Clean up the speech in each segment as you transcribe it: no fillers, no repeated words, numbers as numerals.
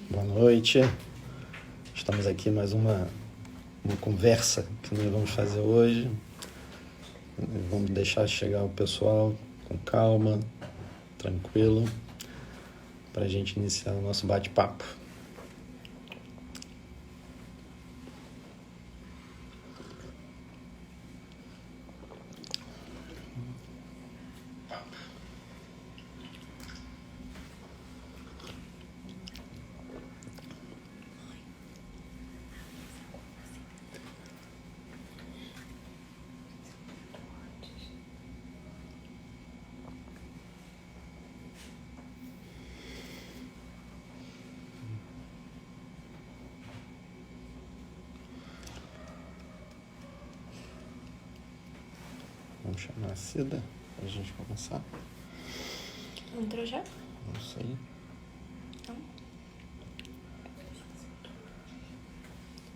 Boa noite. Estamos aqui mais uma conversa que nós vamos fazer hoje. Vamos deixar chegar o pessoal com calma, tranquilo, para a gente iniciar o nosso bate-papo. Vamos chamar a Cida para a gente começar. Entrou já? Não sei. Não.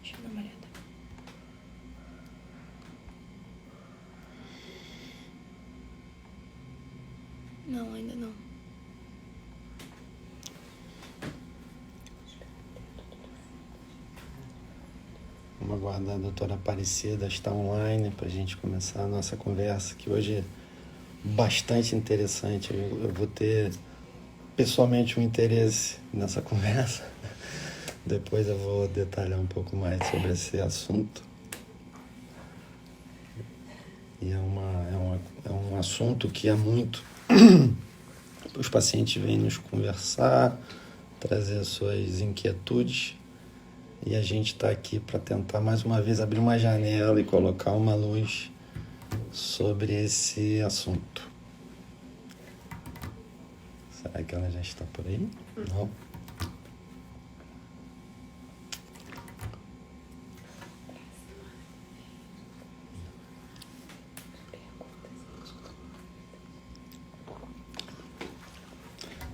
Deixa eu dar uma olhada. Não, ainda não. Vamos aguardar a doutora Aparecida estar online para a gente começar a nossa conversa, que hoje é bastante interessante. Eu vou ter pessoalmente um interesse nessa conversa. Depois eu vou detalhar um pouco mais sobre esse assunto. E é um assunto que há muito os pacientes vêm nos conversar, trazer suas inquietudes. E a gente está aqui para tentar mais uma vez abrir uma janela e colocar uma luz sobre esse assunto. Será que ela já está por aí? Não?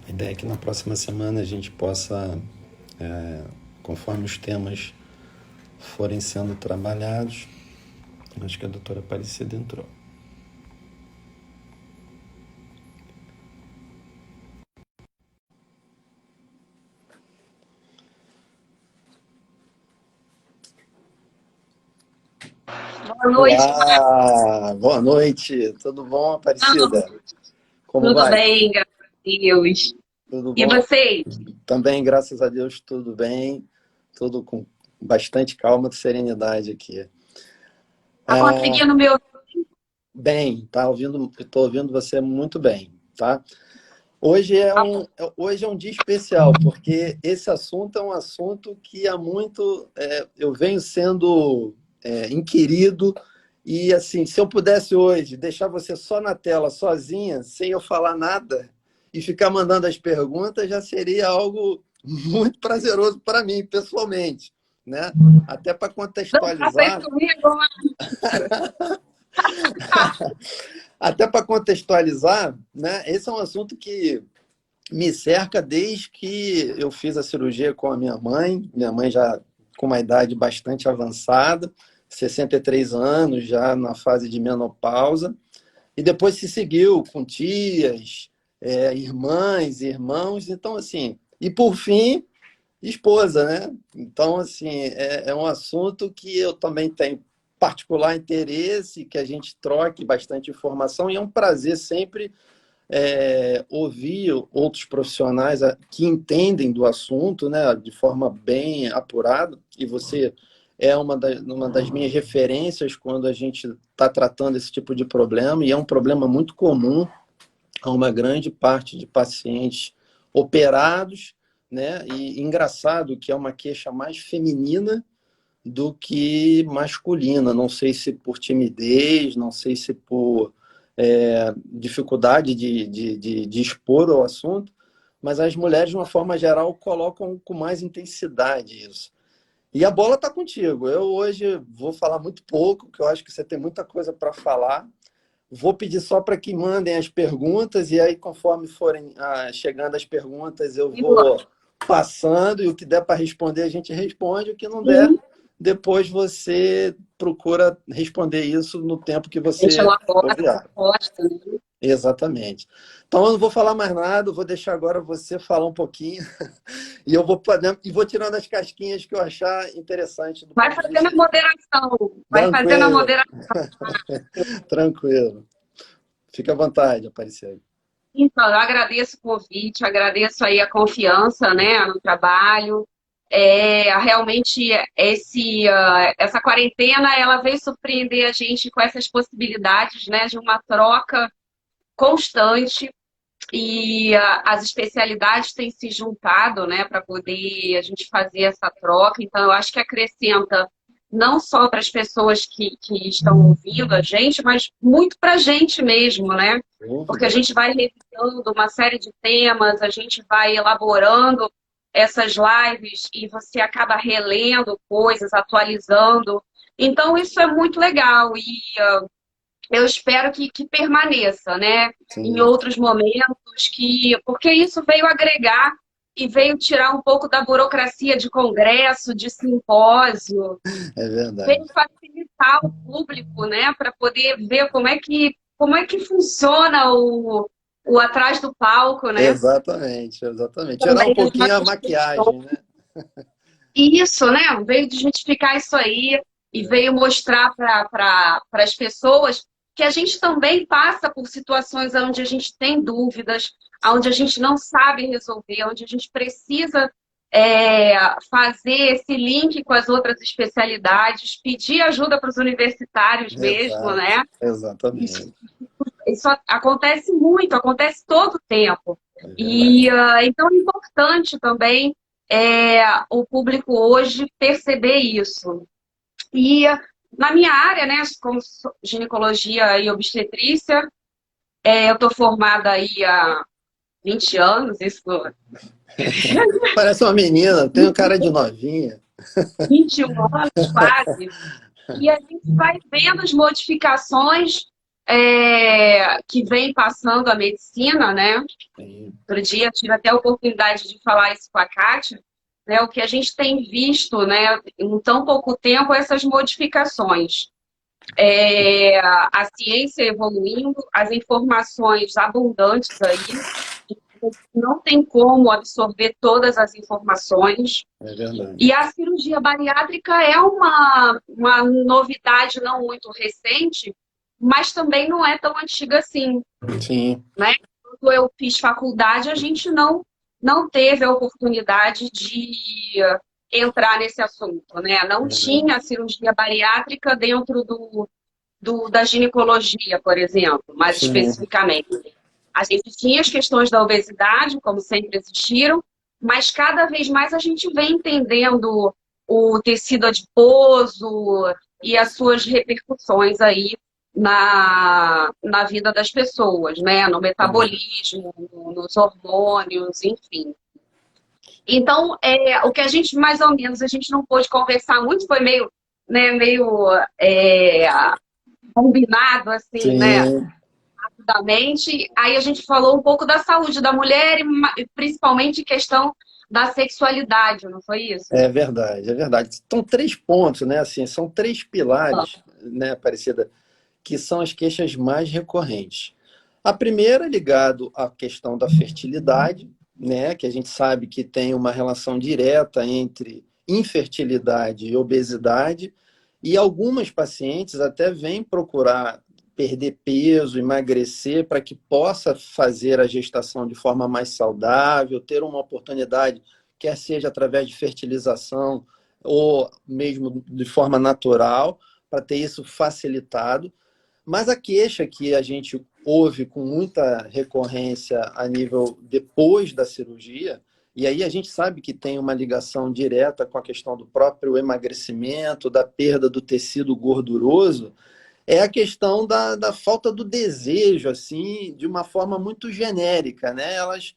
A ideia é que na próxima semana a gente possa, conforme os temas forem sendo trabalhados, acho que a doutora Aparecida entrou. Boa noite. Olá, boa noite, tudo bom, Aparecida? Como Tudo vai? bem, graças a Deus. Tudo E bom? vocês? Também, graças a Deus, tudo bem, tudo com bastante calma e serenidade aqui. Tá conseguindo me ouvir? Bem, estou ouvindo você muito bem, tá? Hoje é um dia especial, porque esse assunto é um assunto que há muito eu venho sendo inquirido. E assim, se eu pudesse hoje deixar você só na tela, sozinha, sem eu falar nada, e ficar mandando as perguntas, já seria algo muito prazeroso para mim, pessoalmente, né? Até para Não faça isso contextualizar, comigo. né? Esse é um assunto que me cerca desde que eu fiz a cirurgia com a minha mãe já com uma idade bastante avançada, 63 anos, já na fase de menopausa, e depois se seguiu com tias, irmãs, irmãos, então assim, e por fim, esposa, né? Então, assim, é um assunto que eu também tenho particular interesse, que a gente troque bastante informação, e é um prazer sempre ouvir outros profissionais que entendem do assunto, né, de forma bem apurada, e você é uma das minhas referências quando a gente está tratando esse tipo de problema, e é um problema muito comum a uma grande parte de pacientes operados, né, e engraçado que é uma queixa mais feminina do que masculina, não sei se por timidez, não sei se por dificuldade de expor o assunto, mas as mulheres, de uma forma geral, colocam com mais intensidade isso. E a bola está contigo. Eu hoje vou falar muito pouco, porque eu acho que você tem muita coisa para falar. Vou pedir só para que mandem as perguntas, e aí, conforme forem chegando as perguntas, eu vou passando, e o que der para responder, a gente responde, o que não der, depois você procura responder isso no tempo que você Deixa lá fora a tiver. resposta, né? Exatamente. Então, eu não vou falar mais nada, vou deixar agora você falar um pouquinho E eu vou, e vou tirando as casquinhas que eu achar interessante do Vai ponto de fazendo a vista. moderação. Vai fazendo a Tranquilo, moderação. tranquilo. Fica à vontade, Aparecida. Então, eu agradeço o convite, agradeço aí a confiança, né, no trabalho. Realmente, essa quarentena, ela veio surpreender a gente com essas possibilidades, né, de uma troca constante e as especialidades têm se juntado, né, para poder a gente fazer essa troca. Então, eu acho que acrescenta não só para as pessoas que estão ouvindo a gente, mas muito para a gente mesmo, né? Porque a gente vai revisando uma série de temas, a gente vai elaborando essas lives e você acaba relendo coisas, atualizando. Então, isso é muito legal e eu espero que permaneça, né? Em Sim, outros momentos, porque isso veio agregar e veio tirar um pouco da burocracia de congresso, de simpósio, é verdade. veio facilitar o público, né? Para poder ver como é que funciona o atrás do palco, né? Exatamente, exatamente. Tirar um Também as pouquinho a nossas maquiagem, questões. né? E isso, né? Veio desmistificar isso aí e veio mostrar para as pessoas que a gente também passa por situações onde a gente tem dúvidas, onde a gente não sabe resolver, onde a gente precisa fazer esse link com as outras especialidades, pedir ajuda para os universitários mesmo, Exato, né? Isso, exatamente. isso acontece muito, acontece todo o tempo. É E verdade. então é importante também o público hoje perceber isso. E na minha área, né, como ginecologia e obstetrícia, eu estou formada aí há 20 anos, isso, Parece uma menina, tem um cara de novinha. 21 anos quase. E a gente vai vendo as modificações que vem passando a medicina, né? Sim, Outro dia tive até a oportunidade de falar isso com a Kátia, né? O que a gente tem visto, né, em tão pouco tempo, essas modificações. A ciência evoluindo, as informações abundantes aí, não tem como absorver todas as informações. é verdade. E a cirurgia bariátrica é uma novidade não muito recente, mas também não é tão antiga assim, Sim, né? Quando eu fiz faculdade, a gente não teve a oportunidade de entrar nesse assunto, né? Não tinha a cirurgia bariátrica dentro da ginecologia, por exemplo, mais sim, especificamente. A gente tinha as questões da obesidade, como sempre existiram, mas cada vez mais a gente vem entendendo o tecido adiposo e as suas repercussões aí na vida das pessoas, né? No metabolismo, nos hormônios, enfim. Então, o que a gente, mais ou menos, a gente não pôde conversar muito, foi meio, né, meio combinado, assim, né? sim. Rapidamente. Aí a gente falou um pouco da saúde da mulher e principalmente questão da sexualidade, não foi isso? É verdade, é verdade. São três pontos, né? Assim, são três pilares, né, Aparecida, que são as queixas mais recorrentes. A primeira é ligado à questão da fertilidade, né, que a gente sabe que tem uma relação direta entre infertilidade e obesidade, e algumas pacientes até vêm procurar perder peso, emagrecer, para que possa fazer a gestação de forma mais saudável, ter uma oportunidade, quer seja através de fertilização ou mesmo de forma natural, para ter isso facilitado. Mas a queixa que a gente ouve com muita recorrência a nível depois da cirurgia, e aí a gente sabe que tem uma ligação direta com a questão do próprio emagrecimento, da perda do tecido gorduroso, é a questão da falta do desejo, assim, de uma forma muito genérica, né? Elas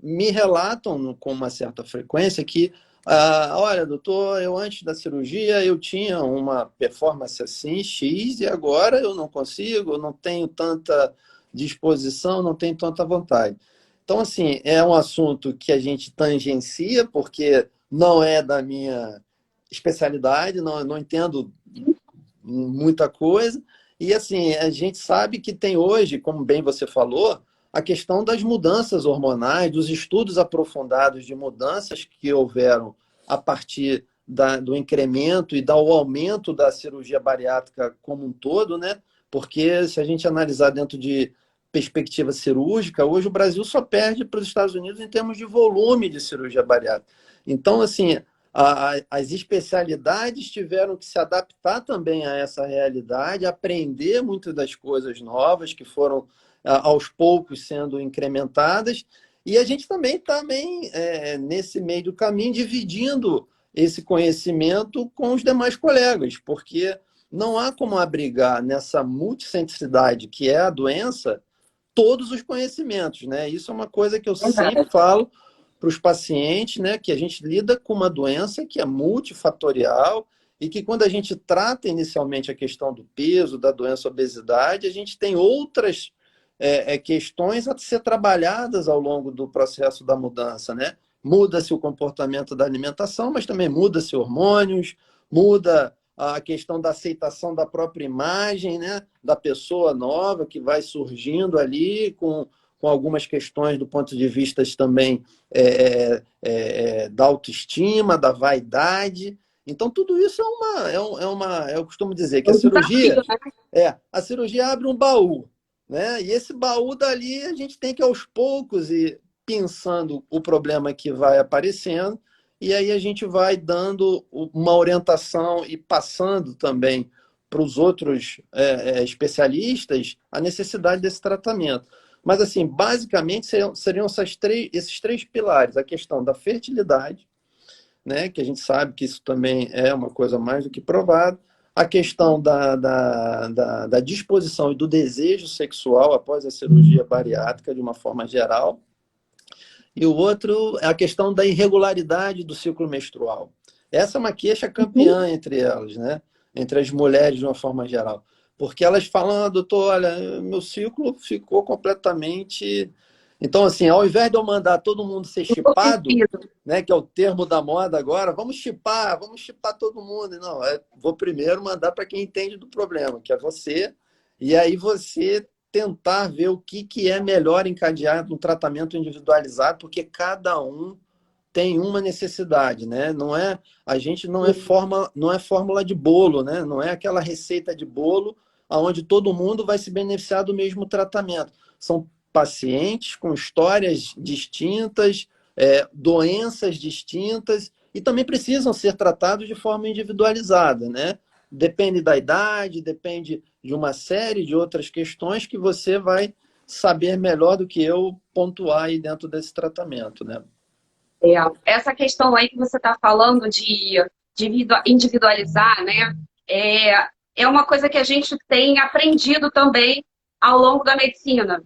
me relatam com uma certa frequência que, olha, doutor, eu antes da cirurgia eu tinha uma performance assim, X, e agora eu não consigo, eu não tenho tanta disposição, não tenho tanta vontade. Então, assim, é um assunto que a gente tangencia, porque não é da minha especialidade, não entendo muita coisa. E assim, a gente sabe que tem hoje, como bem você falou, a questão das mudanças hormonais, dos estudos aprofundados de mudanças que houveram a partir do incremento e do aumento da cirurgia bariátrica como um todo, né? Porque se a gente analisar dentro de perspectiva cirúrgica, hoje o Brasil só perde para os Estados Unidos em termos de volume de cirurgia bariátrica. Então, assim, as especialidades tiveram que se adaptar também a essa realidade, aprender muitas das coisas novas que foram, aos poucos, sendo incrementadas, e a gente também nesse meio do caminho, dividindo esse conhecimento com os demais colegas, porque não há como abrigar nessa multissensibilidade que é a doença todos os conhecimentos, né? Isso é uma coisa que eu sempre falo para os pacientes, né? Que a gente lida com uma doença que é multifatorial e que quando a gente trata inicialmente a questão do peso, da doença obesidade, a gente tem outras questões a ser trabalhadas ao longo do processo da mudança, né? Muda-se o comportamento da alimentação, mas também muda-se hormônios, muda a questão da aceitação da própria imagem, né? Da pessoa nova que vai surgindo ali com algumas questões do ponto de vista também da autoestima, da vaidade. Então, tudo isso eu costumo dizer que a cirurgia abre um baú, né? E esse baú dali a gente tem que aos poucos ir pensando o problema que vai aparecendo, e aí a gente vai dando uma orientação e passando também para os outros especialistas a necessidade desse tratamento. Mas, assim, basicamente seriam esses três pilares: a questão da fertilidade, né, que a gente sabe que isso também é uma coisa mais do que provada, a questão da disposição e do desejo sexual após a cirurgia bariátrica, de uma forma geral, e o outro é a questão da irregularidade do ciclo menstrual. Essa é uma queixa campeã entre elas, né? Entre as mulheres de uma forma geral. Porque elas falam, doutor, olha, meu ciclo ficou completamente... Então, assim, ao invés de eu mandar todo mundo ser chipado, né, que é o termo da moda agora, vamos chipar todo mundo. Não, vou primeiro mandar para quem entende do problema, que é você, e aí você tentar ver o que é melhor encadear no tratamento individualizado, porque cada um tem uma necessidade, né? A gente não é fórmula de bolo, né? Não é aquela receita de bolo onde todo mundo vai se beneficiar do mesmo tratamento. São pacientes com histórias distintas, doenças distintas, e também precisam ser tratados de forma individualizada, né? Depende da idade, depende de uma série de outras questões que você vai saber melhor do que eu pontuar aí dentro desse tratamento, né? Essa questão aí que você está falando de individualizar, né? É uma coisa que a gente tem aprendido também ao longo da medicina.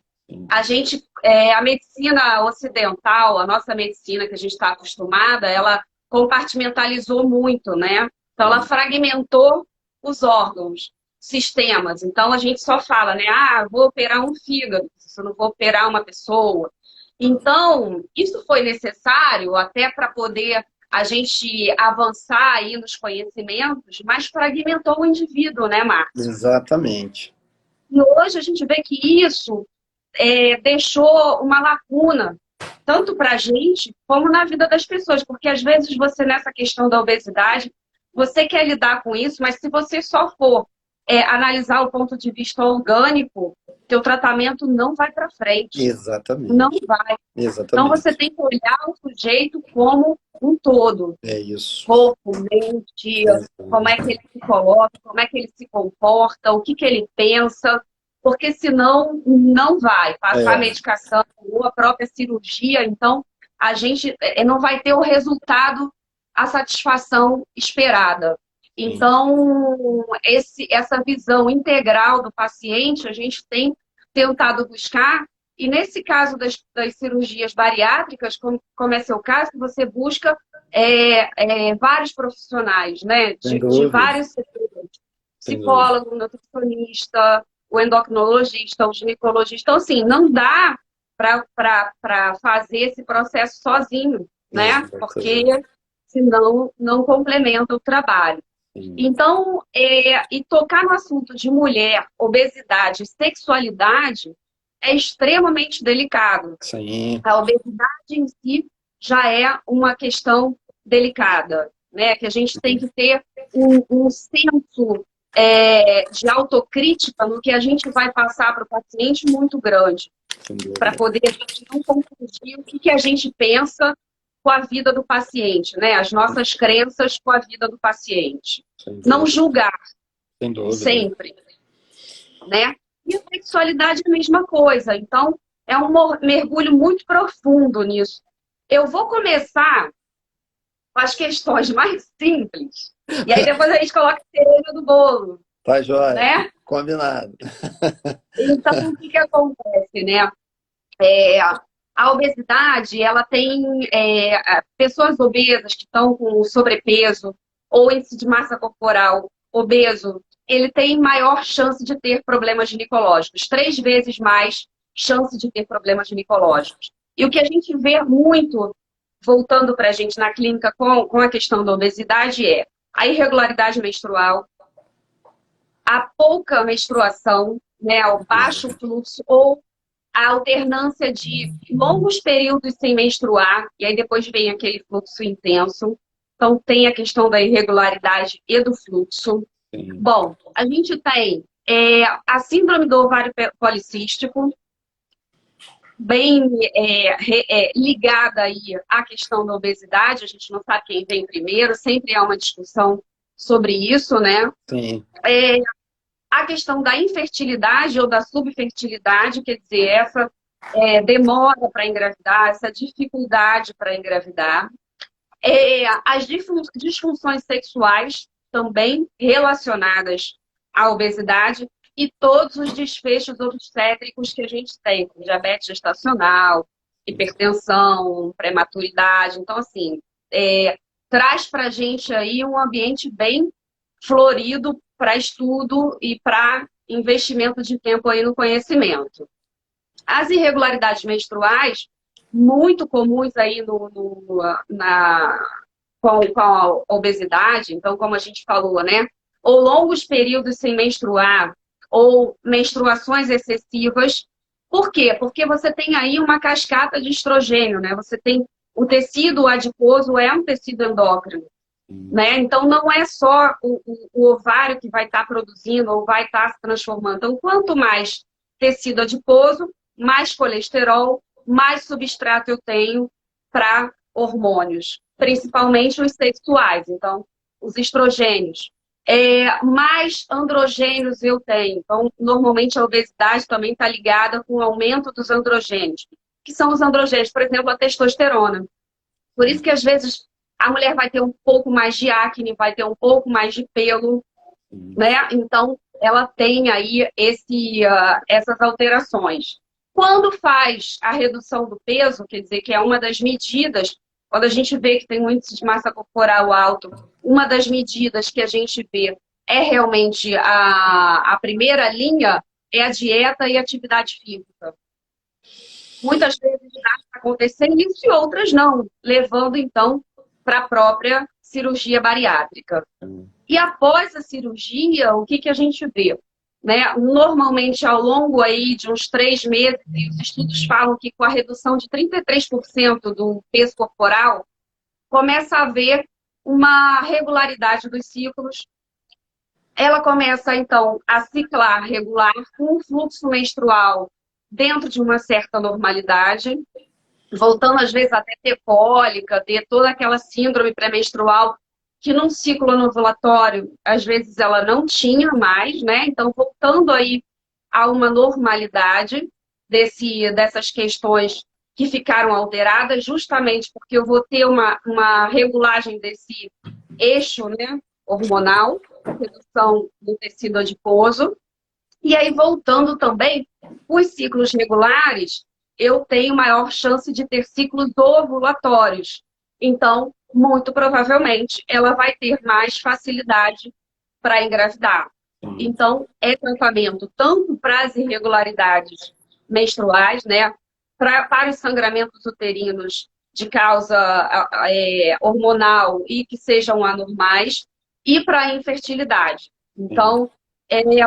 A medicina ocidental, a nossa medicina que a gente está acostumada, ela compartimentalizou muito, né? Então, ela fragmentou os órgãos, sistemas. Então, a gente só fala, né? Vou operar um fígado, se eu não vou operar uma pessoa. Então, isso foi necessário até para poder a gente avançar aí nos conhecimentos, mas fragmentou o indivíduo, né, Marcos? Exatamente. E hoje a gente vê que isso deixou uma lacuna, tanto para a gente como na vida das pessoas, porque às vezes você, nessa questão da obesidade, você quer lidar com isso, mas se você só for analisar o ponto de vista orgânico, teu tratamento não vai para frente. Exatamente. Não vai. Exatamente. Então você tem que olhar o sujeito como um todo. É isso. Corpo, mente, como é que ele se coloca, como é que ele se comporta, o que ele pensa, porque senão não vai passar a medicação ou a própria cirurgia, então a gente não vai ter o resultado, a satisfação esperada. Então, essa visão integral do paciente, a gente tem tentado buscar, e nesse caso das cirurgias bariátricas, como é seu caso, você busca vários profissionais, né? De vários setores. Psicólogo, nutricionista, o endocrinologista, o ginecologista. Então, assim, não dá para fazer esse processo sozinho, né? Porque senão não complementa o trabalho. Então, e tocar no assunto de mulher, obesidade, sexualidade, é extremamente delicado. Sim. A obesidade em si já é uma questão delicada, né? Que a gente tem que ter um senso de autocrítica no que a gente vai passar para o paciente muito grande, Sem dúvida. para poder a gente não confundir o que a gente pensa com a vida do paciente, né? As nossas crenças com a vida do paciente. Sem dúvida. Não julgar, Sem dúvida. sempre, né? E a sexualidade é a mesma coisa. Então, é um mergulho muito profundo nisso. Eu vou começar com as questões mais simples. E aí depois a gente coloca a cereja do bolo, Tá, joia. né? Combinado. Então, o que acontece, né? A obesidade, ela tem pessoas obesas que estão com sobrepeso ou índice de massa corporal obeso, ele tem maior chance de ter problemas ginecológicos, 3 vezes mais chance de ter problemas ginecológicos. E o que a gente vê muito, voltando para a gente na clínica com a questão da obesidade, é a irregularidade menstrual, a pouca menstruação, né, o baixo fluxo ou a alternância de longos períodos sem menstruar, e aí depois vem aquele fluxo intenso. Então, tem a questão da irregularidade e do fluxo. Sim. Bom, a gente tem a síndrome do ovário policístico, bem ligada aí à questão da obesidade. A gente não sabe quem vem primeiro, sempre há uma discussão sobre isso, né? Sim. A questão da infertilidade ou da subfertilidade, quer dizer, essa demora para engravidar, essa dificuldade para engravidar. As disfunções sexuais também relacionadas à obesidade e todos os desfechos obstétricos que a gente tem, como diabetes gestacional, hipertensão, prematuridade. Então, assim, traz para a gente aí um ambiente bem florido para estudo e para investimento de tempo aí no conhecimento. As irregularidades menstruais, muito comuns aí com a obesidade, então, como a gente falou, né? Ou longos períodos sem menstruar, ou menstruações excessivas. Por quê? Porque você tem aí uma cascata de estrogênio, né? Você tem o tecido adiposo, é um tecido endócrino. Né? Então, não é só o ovário que vai estar produzindo ou vai estar se transformando. Então, quanto mais tecido adiposo, mais colesterol, mais substrato eu tenho para hormônios, principalmente os sexuais. Então, os estrogênios. Mais androgênios eu tenho. Então, normalmente a obesidade também está ligada com o aumento dos androgênios. Que são os androgênios? Por exemplo, a testosterona. Por isso que, às vezes, a mulher vai ter um pouco mais de acne, vai ter um pouco mais de pelo, né? Então, ela tem aí essas alterações. Quando faz a redução do peso, quer dizer que é uma das medidas, quando a gente vê que tem um índice de massa corporal alto, uma das medidas que a gente vê é realmente a primeira linha, é a dieta e a atividade física. Muitas vezes dá para acontecer isso e outras não, levando então para a própria cirurgia bariátrica. E após a cirurgia, o que a gente vê? Né? Normalmente, ao longo aí de uns 3 meses, os estudos falam que com a redução de 33% do peso corporal, começa a haver uma regularidade dos ciclos. Ela começa, então, a ciclar regular, com um fluxo menstrual dentro de uma certa normalidade, voltando às vezes até ter cólica, ter toda aquela síndrome pré-menstrual que num ciclo anovulatório, às vezes ela não tinha mais, né? Então, voltando aí a uma normalidade dessas questões que ficaram alteradas, justamente porque eu vou ter uma regulagem desse eixo, né, hormonal, redução do tecido adiposo. E aí, voltando também, os ciclos regulares, eu tenho maior chance de ter ciclos ovulatórios. Então, muito provavelmente, ela vai ter mais facilidade para engravidar. Então, é tratamento tanto para as irregularidades menstruais, né, para os sangramentos uterinos de causa hormonal e que sejam anormais, e para a infertilidade. Então,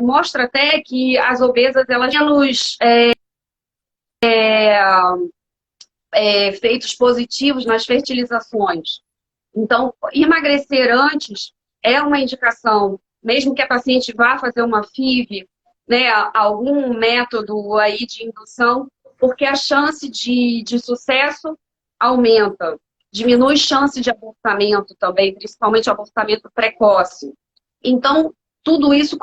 mostra até que as obesas, elas têm menos efeitos positivos nas fertilizações. Então, emagrecer antes é uma indicação, mesmo que a paciente vá fazer uma FIV, né, algum método aí de indução, porque a chance de sucesso aumenta. Diminui chance de abortamento também, principalmente abortamento precoce. Então, tudo isso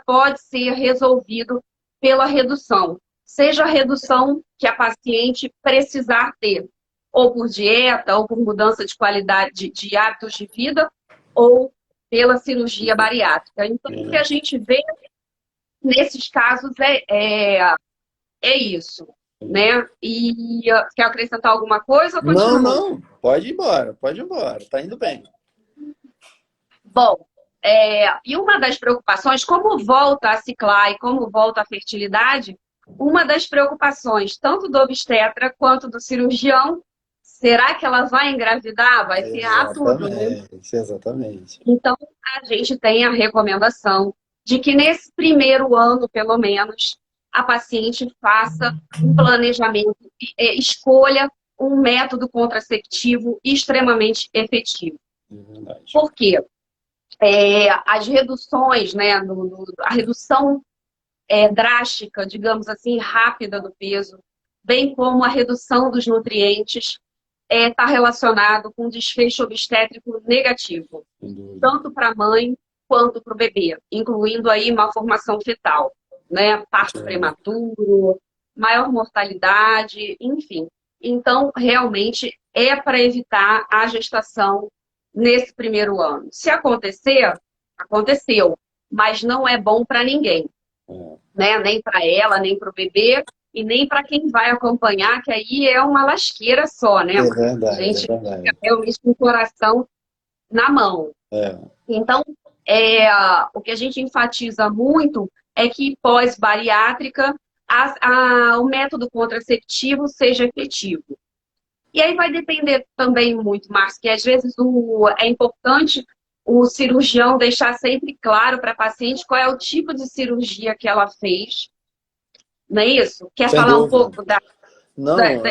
pode ser resolvido pela redução. Seja a redução que a paciente precisar ter, ou por dieta, ou por mudança de qualidade de hábitos de vida, ou pela cirurgia bariátrica. Então, o que a gente vê nesses casos é isso, né? E quer acrescentar alguma coisa ou Não, continua? não, pode ir embora, tá indo bem. Bom, e uma das preocupações, como volta a ciclar e como volta a fertilidade, uma das preocupações, tanto do obstetra quanto do cirurgião, será que ela vai engravidar? Vai ferrar tudo, né? Exatamente. Então, a gente tem a recomendação de que nesse primeiro ano, pelo menos, a paciente faça um planejamento, escolha um método contraceptivo extremamente efetivo. Por quê? As reduções, né, a redução drástica, digamos assim, rápida do peso, bem como a redução dos nutrientes, está relacionado com desfecho obstétrico negativo, tanto para a mãe quanto para o bebê, incluindo aí malformação fetal, né, parto prematuro, maior mortalidade, enfim. Então, realmente, é para evitar a gestação nesse primeiro ano. Se acontecer, aconteceu, mas não é bom para ninguém, né? Nem para ela, nem para o bebê, e nem para quem vai acompanhar, que aí é uma lasqueira só, né? É verdade, A gente fica realmente com o coração na mão. Então, o que a gente enfatiza muito é que pós-bariátrica o método contraceptivo seja efetivo. E aí vai depender também muito, Márcio, que às vezes é importante o cirurgião deixar sempre claro para a paciente qual é o tipo de cirurgia que ela fez. Não é isso? Quer Sem falar dúvida. um pouco da Não, cirurgia?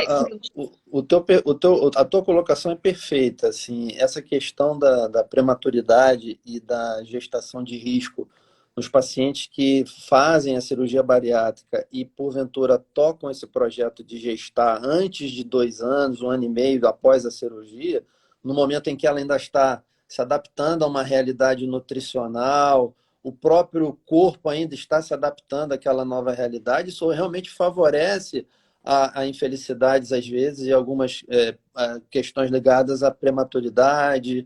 a tua colocação é perfeita. Assim, essa questão da prematuridade e da gestação de risco nos pacientes que fazem a cirurgia bariátrica e, porventura, tocam esse projeto de gestar antes de 2 anos, 1 ano e meio após a cirurgia, no momento em que ela ainda está se adaptando a uma realidade nutricional, o próprio corpo ainda está se adaptando àquela nova realidade, isso realmente favorece a infelicidades, às vezes, e algumas questões ligadas à prematuridade,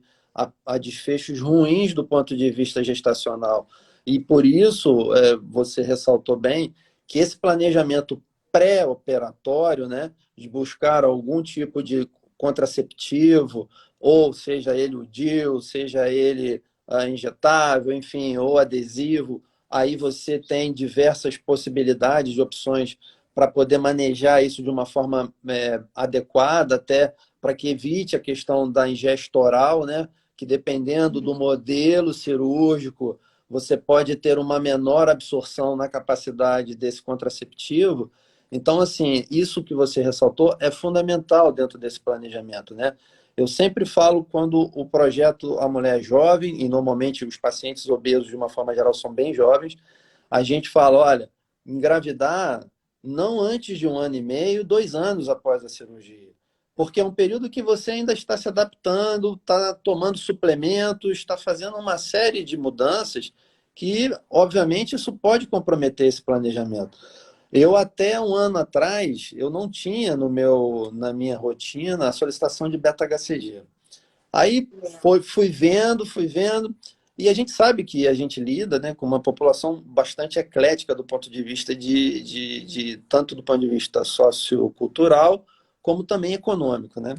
a desfechos ruins do ponto de vista gestacional. E por isso, você ressaltou bem que esse planejamento pré-operatório, né, de buscar algum tipo de contraceptivo, ou seja ele o DIU, seja ele injetável, enfim, ou adesivo, aí você tem diversas possibilidades de opções para poder manejar isso de uma forma adequada, até para que evite a questão da ingesta oral, né? Que dependendo do modelo cirúrgico, você pode ter uma menor absorção na capacidade desse contraceptivo. Então, assim, isso que você ressaltou é fundamental dentro desse planejamento, né? Eu sempre falo quando o projeto A Mulher é Jovem, e normalmente os pacientes obesos, de uma forma geral, são bem jovens, a gente fala, olha, engravidar não antes de 1 ano e meio, 2 anos após a cirurgia. Porque é um período que você ainda está se adaptando, está tomando suplementos, está fazendo uma série de mudanças que, obviamente, isso pode comprometer esse planejamento. Eu, até 1 ano atrás, eu não tinha na minha rotina a solicitação de beta-HCG. Aí fui vendo, e a gente sabe que a gente lida, né, com uma população bastante eclética do ponto de vista tanto do ponto de vista sociocultural, como também econômico, né?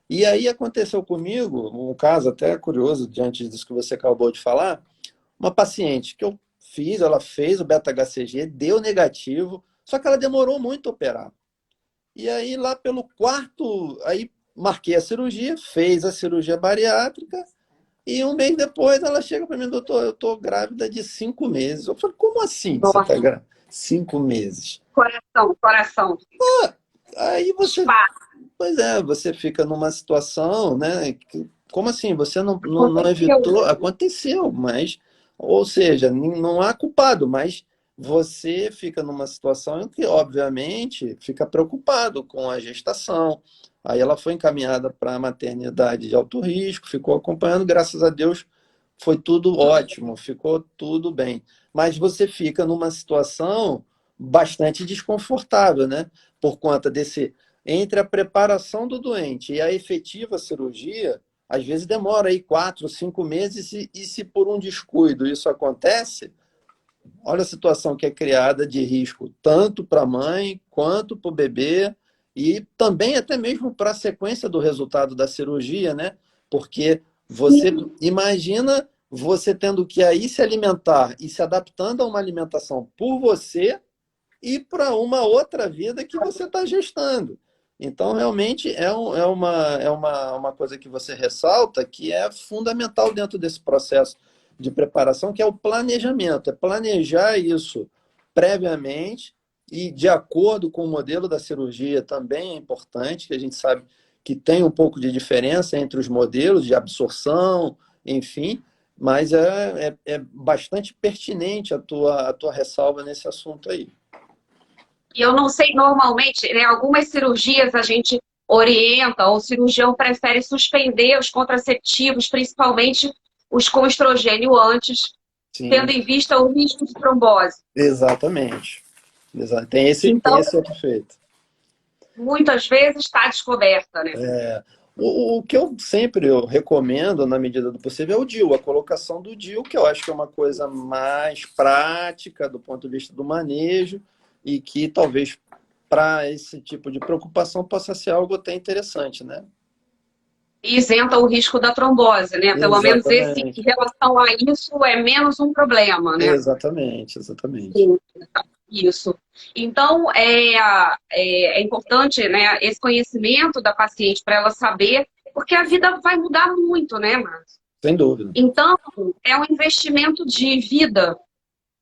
E aí aconteceu comigo, um caso até curioso, diante disso que você acabou de falar, uma paciente que ela fez o beta-HCG, deu negativo, só que ela demorou muito a operar. E aí, lá pelo quarto, aí marquei a cirurgia, fez a cirurgia bariátrica, e 1 mês depois ela chega para mim, doutor, eu estou grávida de 5 meses. Eu falei, como assim você está grávida? 5 meses. Coração. Aí você, Espaço. pois é, você fica numa situação, né? Como assim? Você não Aconteceu, evitou? Aconteceu, mas, ou seja, não há culpado, mas você fica numa situação em que, obviamente, fica preocupado com a gestação. Aí ela foi encaminhada para a maternidade de alto risco, ficou acompanhando, graças a Deus, foi tudo ótimo, ficou tudo bem. Mas você fica numa situação bastante desconfortável, né? Por conta desse entre a preparação do doente e a efetiva cirurgia, às vezes demora aí 4, 5 meses, e se por um descuido isso acontece, olha a situação que é criada de risco, tanto para a mãe quanto para o bebê, e também até mesmo para a sequência do resultado da cirurgia, né? Porque você imagina você tendo que aí se alimentar e se adaptando a uma alimentação por você e para uma outra vida que você está gestando. Então, realmente, uma coisa que você ressalta que é fundamental dentro desse processo de preparação, que é o planejamento. É planejar isso previamente e de acordo com o modelo da cirurgia também é importante, que a gente sabe que tem um pouco de diferença entre os modelos de absorção, enfim, mas é bastante pertinente a tua ressalva nesse assunto aí. E eu não sei, normalmente, né, algumas cirurgias a gente orienta, ou o cirurgião prefere suspender os contraceptivos, principalmente os com estrogênio antes, Sim, tendo em vista o risco de trombose. exatamente. Tem tem Então, esse outro efeito. muitas vezes está descoberta, né? O que eu recomendo, na medida do possível, é o DIU, a colocação do DIU, que eu acho que é uma coisa mais prática do ponto de vista do manejo e que talvez para esse tipo de preocupação possa ser algo até interessante, né? E isenta o risco da trombose, né? Pelo menos esse, em Exatamente, relação a isso, é menos um problema, né? exatamente. Isso. Então, é importante, né, esse conhecimento da paciente para ela saber, porque a vida vai mudar muito, né, Márcio? Sem dúvida. Então, é um investimento de vida.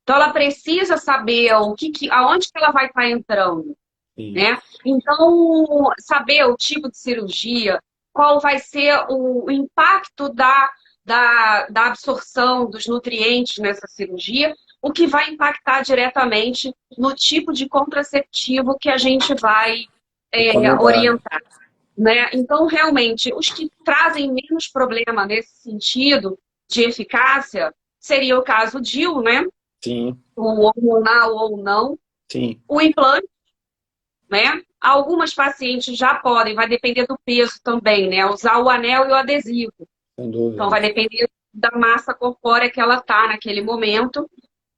Então, ela precisa saber aonde que ela vai estar entrando, Sim, né? Então, saber o tipo de cirurgia, qual vai ser o impacto da absorção dos nutrientes nessa cirurgia, o que vai impactar diretamente no tipo de contraceptivo que a gente vai recomendado. orientar, né? Então, realmente, os que trazem menos problema nesse sentido de eficácia seria o caso DIU, né? Sim, O hormonal ou não, sim, o implante, né? Algumas pacientes já podem, vai depender do peso também, né? Usar o anel e o adesivo. sem Então, dúvida. vai depender da massa corpórea que ela está naquele momento.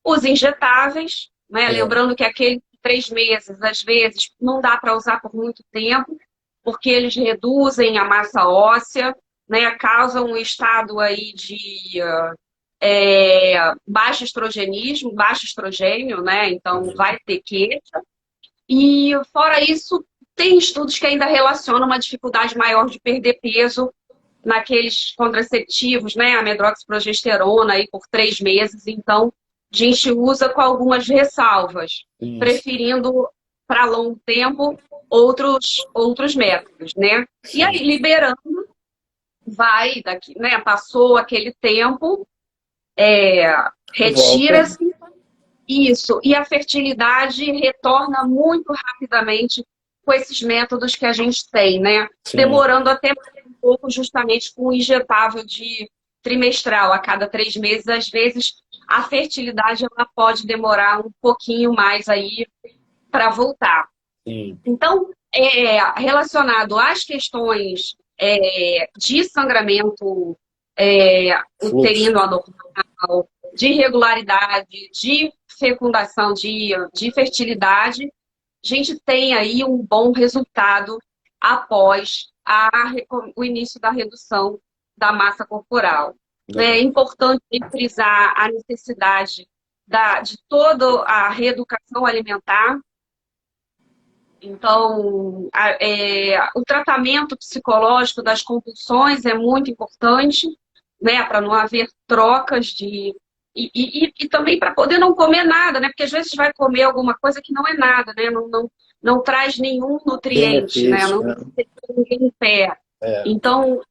Os injetáveis, né? É, Lembrando que aqueles 3 meses, às vezes, não dá para usar por muito tempo, porque eles reduzem a massa óssea, né? Causam um estado aí de baixo estrogenismo, baixo estrogênio, né? Então, vai ter queixa. E, fora isso, tem estudos que ainda relacionam uma dificuldade maior de perder peso naqueles contraceptivos, né? A medroxiprogesterona aí por 3 meses. Então, a gente usa com algumas ressalvas, sim, preferindo para longo tempo outros métodos, né? E sim. aí, liberando, vai daqui, né? Passou aquele tempo, Volta. retira-se isso, e a fertilidade retorna muito rapidamente com esses métodos que a gente tem, né? Sim, Demorando até mais um pouco justamente com o injetável de trimestral a cada 3 meses. Às vezes, a fertilidade ela pode demorar um pouquinho mais aí para voltar. sim. Então, relacionado às questões de sangramento Fluxo. uterino anormal, de irregularidade, de fecundação, de fertilidade, a gente tem aí um bom resultado após o início da redução da massa corporal. É Legal. importante frisar a necessidade de toda a reeducação alimentar. Então, o tratamento psicológico das compulsões é muito importante, né, para não haver trocas E também para poder não comer nada, né? Porque às vezes vai comer alguma coisa que não é nada, né? Não traz nenhum nutriente, né? Benefício, Não né? deixa ninguém em pé. É, Então,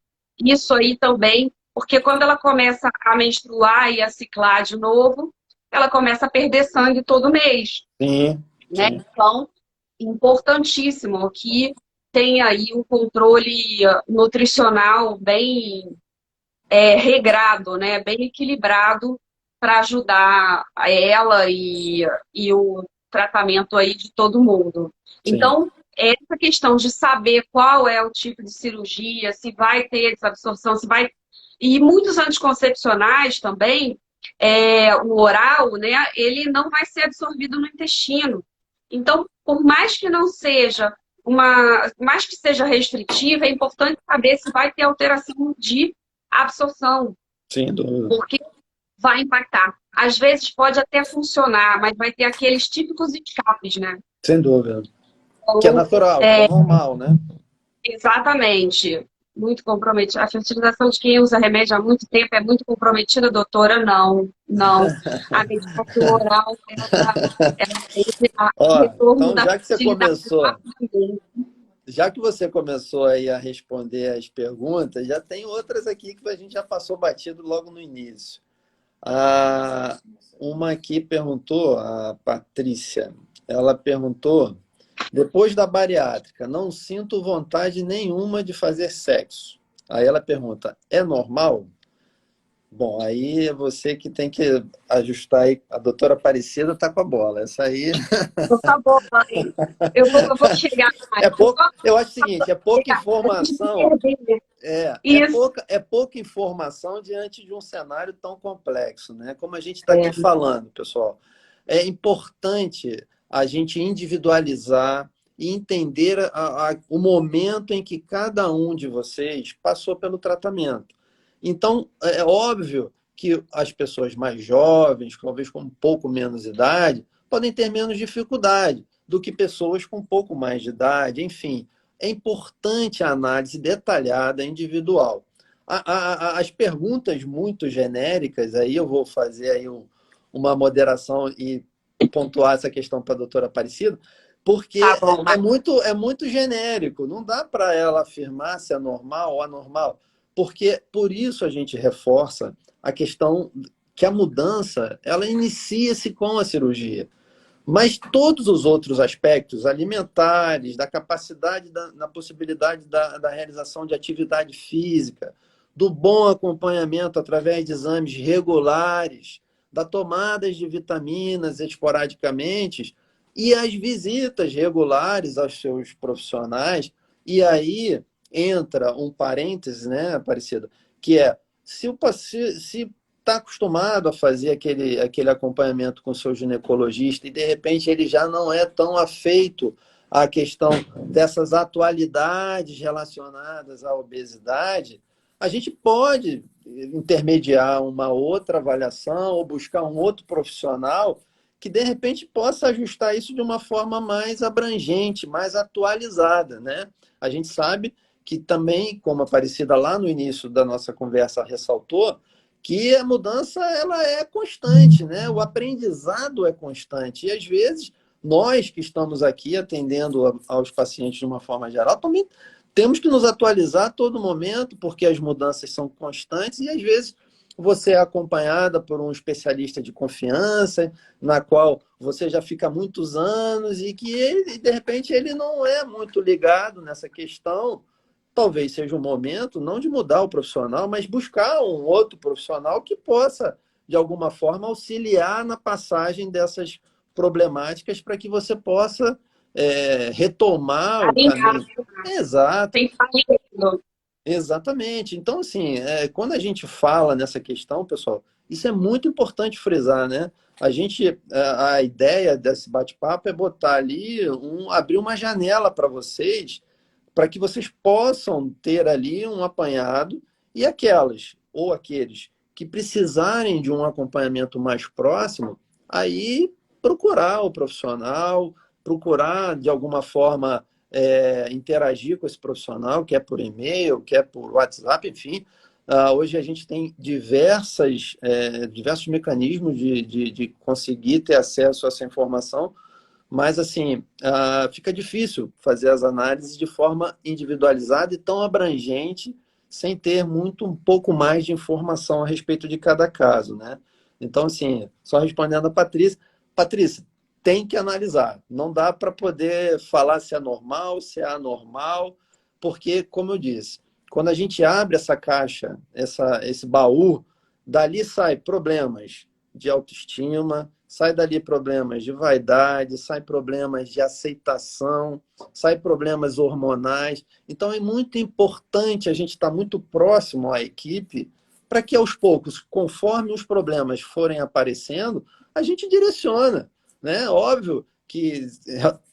isso aí também, porque quando ela começa a menstruar e a ciclar de novo, ela começa a perder sangue todo mês, sim, né? sim, Então, importantíssimo que tenha aí um controle nutricional bem regrado, né? Bem equilibrado para ajudar ela e o tratamento aí de todo mundo. sim. Então, essa questão de saber qual é o tipo de cirurgia, se vai ter desabsorção, se vai. E muitos anticoncepcionais também, o oral, né, ele não vai ser absorvido no intestino. Então, por mais que não seja mais que seja restritiva, é importante saber se vai ter alteração de absorção, Sem dúvida. porque vai impactar. Às vezes pode até funcionar, mas vai ter aqueles típicos escapes, né? Sem dúvida. Que é Então, natural, que é normal, né? exatamente. Muito comprometida. A fertilização de quem usa remédio há muito tempo é muito comprometida, doutora? Não, não. A medicação oral, ela tem Ó, retorno então da já que você fertilidade começou, rapidamente. já que você começou aí a responder as perguntas, já tem outras aqui que a gente já passou batido logo no início. Ah, uma aqui perguntou, a Patrícia, ela perguntou, depois da bariátrica, não sinto vontade nenhuma de fazer sexo. Aí ela pergunta, é normal? Bom, aí é você que tem que ajustar aí. A doutora Aparecida está com a bola. Essa aí Então, tá bom, mãe. Eu vou chegar mais. é pouco. Só Eu acho o seguinte, é pouca chegar antes de informação. perder. Isso. É pouca informação diante de um cenário tão complexo, né? Como a gente está aqui É. falando, pessoal. É importante a gente individualizar e entender o momento em que cada um de vocês passou pelo tratamento. Então, é óbvio que as pessoas mais jovens, talvez com um pouco menos idade, podem ter menos dificuldade do que pessoas com um pouco mais de idade, enfim. É importante a análise detalhada, individual. As perguntas muito genéricas, aí eu vou fazer aí uma moderação e pontuar essa questão para a doutora Aparecida, Tá porque bom, é muito genérico, não dá para ela afirmar se é normal ou anormal, porque por isso a gente reforça a questão que a mudança ela inicia-se com a cirurgia. Mas todos os outros aspectos alimentares, da capacidade, da possibilidade da realização de atividade física, do bom acompanhamento através de exames regulares, da tomada de vitaminas esporadicamente e as visitas regulares aos seus profissionais. E aí entra um parêntese, né, Aparecida, que é se está acostumado a fazer aquele acompanhamento com o seu ginecologista e, de repente, ele já não é tão afeito à questão dessas atualidades relacionadas à obesidade, a gente pode intermediar uma outra avaliação ou buscar um outro profissional que, de repente, possa ajustar isso de uma forma mais abrangente, mais atualizada, né? A gente sabe que também, como a Aparecida lá no início da nossa conversa ressaltou, que a mudança ela é constante, né? O aprendizado é constante. E às vezes nós que estamos aqui atendendo aos pacientes de uma forma geral, também temos que nos atualizar a todo momento, porque as mudanças são constantes e às vezes você é acompanhada por um especialista de confiança, na qual você já fica há muitos anos e que ele, de repente, ele não é muito ligado nessa questão. Talvez seja um momento não de mudar o profissional, mas buscar um outro profissional que possa, de alguma forma, auxiliar na passagem dessas problemáticas para que você possa retomar o alinhar, caminho. Exato, tem que estar alinhando. exatamente. Então, assim, quando a gente fala nessa questão, pessoal, isso é muito importante frisar, né? A ideia desse bate-papo é botar ali, abrir uma janela para vocês, para que vocês possam ter ali um apanhado e aquelas ou aqueles que precisarem de um acompanhamento mais próximo, aí procurar o profissional, procurar de alguma forma interagir com esse profissional, quer por e-mail, quer por WhatsApp, enfim, Hoje a gente tem diversos mecanismos de conseguir ter acesso a essa informação, mas assim, fica difícil fazer as análises de forma individualizada e tão abrangente, sem ter um pouco mais de informação a respeito de cada caso, né? Então, assim, só respondendo a Patrícia, Patrícia, tem que analisar. Não dá para poder falar se é normal, se é anormal, porque, como eu disse, quando a gente abre essa caixa, esse baú, dali sai problemas de autoestima, sai dali problemas de vaidade, sai problemas de aceitação, sai problemas hormonais. Então é muito importante a gente estar muito próximo à equipe para que aos poucos, conforme os problemas forem aparecendo, a gente direciona, né? Óbvio que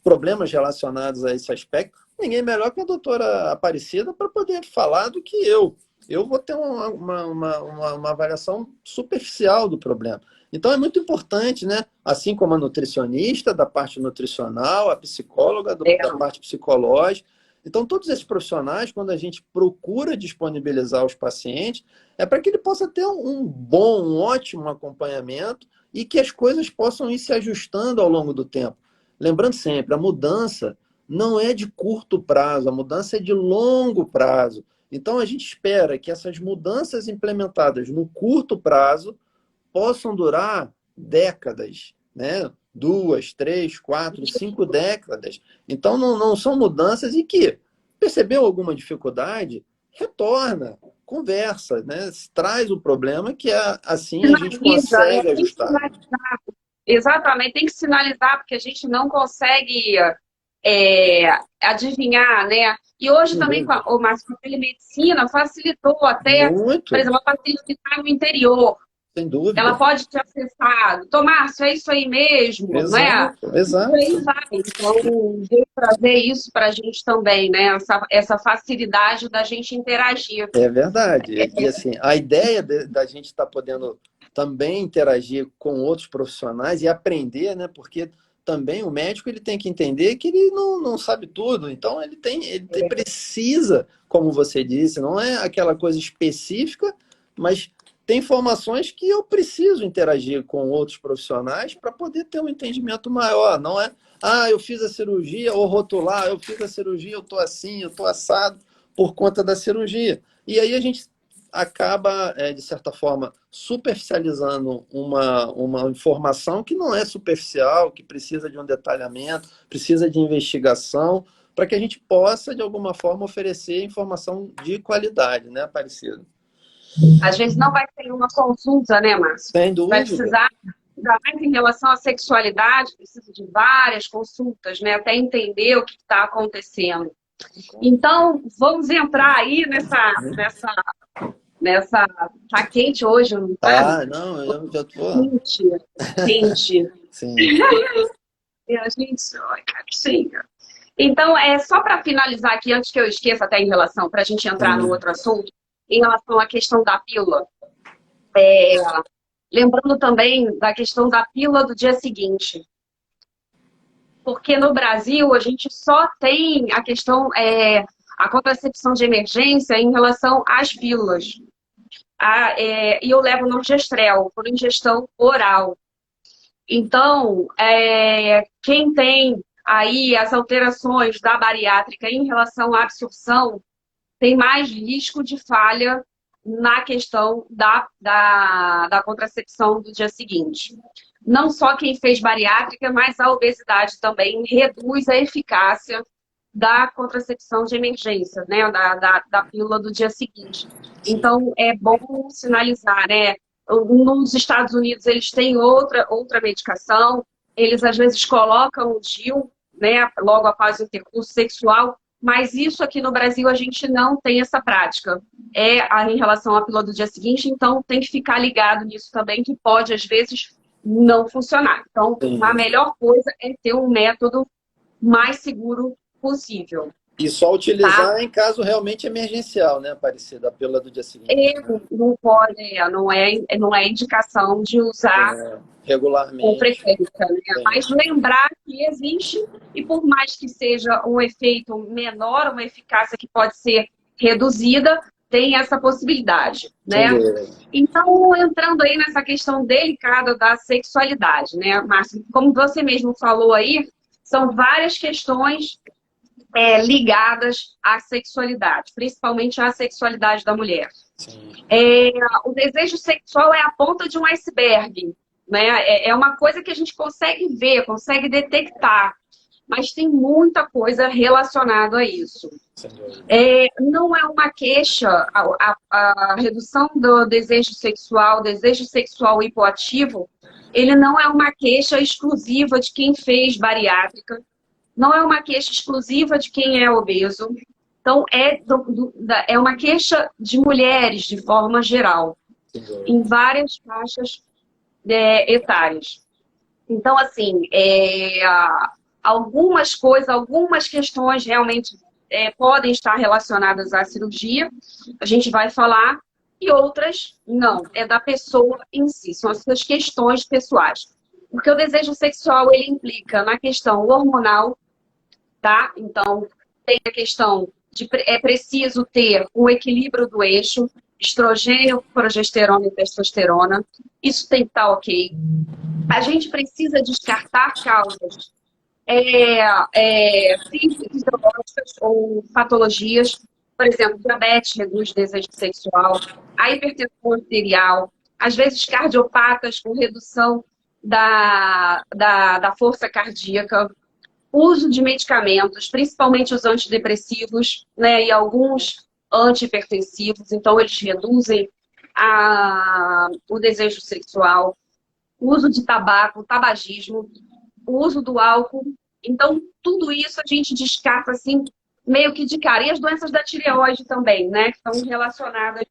problemas relacionados a esse aspecto, ninguém melhor que a doutora Aparecida para poder falar do que eu. Eu vou ter uma avaliação superficial do problema. Então é muito importante, né? Assim como a nutricionista, da parte nutricional, a psicóloga, da parte psicológica. Então, todos esses profissionais, quando a gente procura disponibilizar os pacientes, é para que ele possa ter um ótimo acompanhamento e que as coisas possam ir se ajustando ao longo do tempo. Lembrando sempre, a mudança não é de curto prazo, a mudança é de longo prazo. Então, a gente espera que essas mudanças implementadas no curto prazo possam durar décadas, né? 2, 3, 4, 5 décadas. Então, não são mudanças e que percebeu alguma dificuldade, retorna, conversa, né? Traz o problema que assim a gente consegue ajustar. Exatamente, tem que sinalizar, porque a gente não consegue adivinhar, né? E hoje também, Márcio, a telemedicina facilitou até, muito. Por exemplo, a paciente que está no interior. Sem dúvida. Ela pode te acessar. Tomás, é isso aí mesmo, exato, não é? Exato. E aí vai. Então, veio trazer isso para a gente também, né? Essa facilidade da gente interagir. É verdade. E assim, a ideia da gente estar podendo também interagir com outros profissionais e aprender, né? Porque também o médico ele tem que entender que ele não sabe tudo. Então, ele precisa, como você disse, não é aquela coisa específica, mas tem informações que eu preciso interagir com outros profissionais para poder ter um entendimento maior. Não é, eu fiz a cirurgia, ou rotular, eu fiz a cirurgia, eu estou assim, eu estou assado por conta da cirurgia. E aí a gente acaba, de certa forma, superficializando uma informação que não é superficial, que precisa de um detalhamento, precisa de investigação, para que a gente possa, de alguma forma, oferecer informação de qualidade, né, Aparecida? Às vezes não vai ter uma consulta, né, Márcio? Sem dúvida. Vai precisar, ainda mais em relação à sexualidade, precisa de várias consultas, né? Até entender o que está acontecendo. Então, vamos entrar aí Tá quente hoje, não tá? Não, eu já tô... Quente. Sim. E a gente... Ai, catinha. Então, só para finalizar aqui, antes que eu esqueça até em relação, para a gente entrar no outro assunto, em relação à questão da pílula. Lembrando também da questão da pílula do dia seguinte. Porque no Brasil a gente só tem a questão, a contracepção de emergência em relação às pílulas. E eu levo Norgestrel por ingestão oral. Então, quem tem aí as alterações da bariátrica em relação à absorção tem mais risco de falha na questão da contracepção do dia seguinte. Não só quem fez bariátrica, mas a obesidade também reduz a eficácia da contracepção de emergência, né? Da pílula do dia seguinte. Então, é bom sinalizar, né? Nos Estados Unidos, eles têm outra medicação, eles às vezes colocam o DIU, né? Logo após o intercurso sexual, mas isso aqui no Brasil a gente não tem essa prática. Em relação à pílula do dia seguinte, então tem que ficar ligado nisso também, que pode, às vezes, não funcionar. Então, a melhor coisa é ter um método mais seguro possível. E só utilizar em caso realmente emergencial, né, Aparecida? A pílula do dia seguinte. Não pode, não é indicação de usar regularmente. Com frequência, né? Mas lembrar que existe, e por mais que seja um efeito menor, uma eficácia que pode ser reduzida, tem essa possibilidade, né? Sem dúvida. Então, entrando aí nessa questão delicada da sexualidade, né, Márcio? Como você mesmo falou aí, são várias questões ligadas à sexualidade, principalmente à sexualidade da mulher. Sim. O desejo sexual é a ponta de um iceberg, né? É uma coisa que a gente consegue ver, consegue detectar, mas tem muita coisa relacionada a isso. Sem dúvida. Não é uma queixa, a redução do desejo sexual hipoativo, ele não é uma queixa exclusiva de quem fez bariátrica, não é uma queixa exclusiva de quem é obeso. Então, é uma queixa de mulheres, de forma geral, em várias faixas etárias. Então, assim, algumas questões realmente podem estar relacionadas à cirurgia, a gente vai falar, e outras não, é da pessoa em si, são as suas questões pessoais. Porque o desejo sexual, ele implica na questão hormonal, tá? Então, tem a questão de é preciso ter um equilíbrio do eixo, estrogênio, progesterona e testosterona, isso tem que estar ok. A gente precisa descartar causas fisiológicas ou patologias, por exemplo, diabetes reduz o desejo sexual, a hipertensão arterial, às vezes cardiopatas com redução da força cardíaca, uso de medicamentos, principalmente os antidepressivos, né, e alguns antihipertensivos, então eles reduzem o desejo sexual, uso de tabaco, tabagismo, o uso do álcool. Então, tudo isso a gente descarta assim, meio que de cara. E as doenças da tireoide também, né? Que estão relacionadas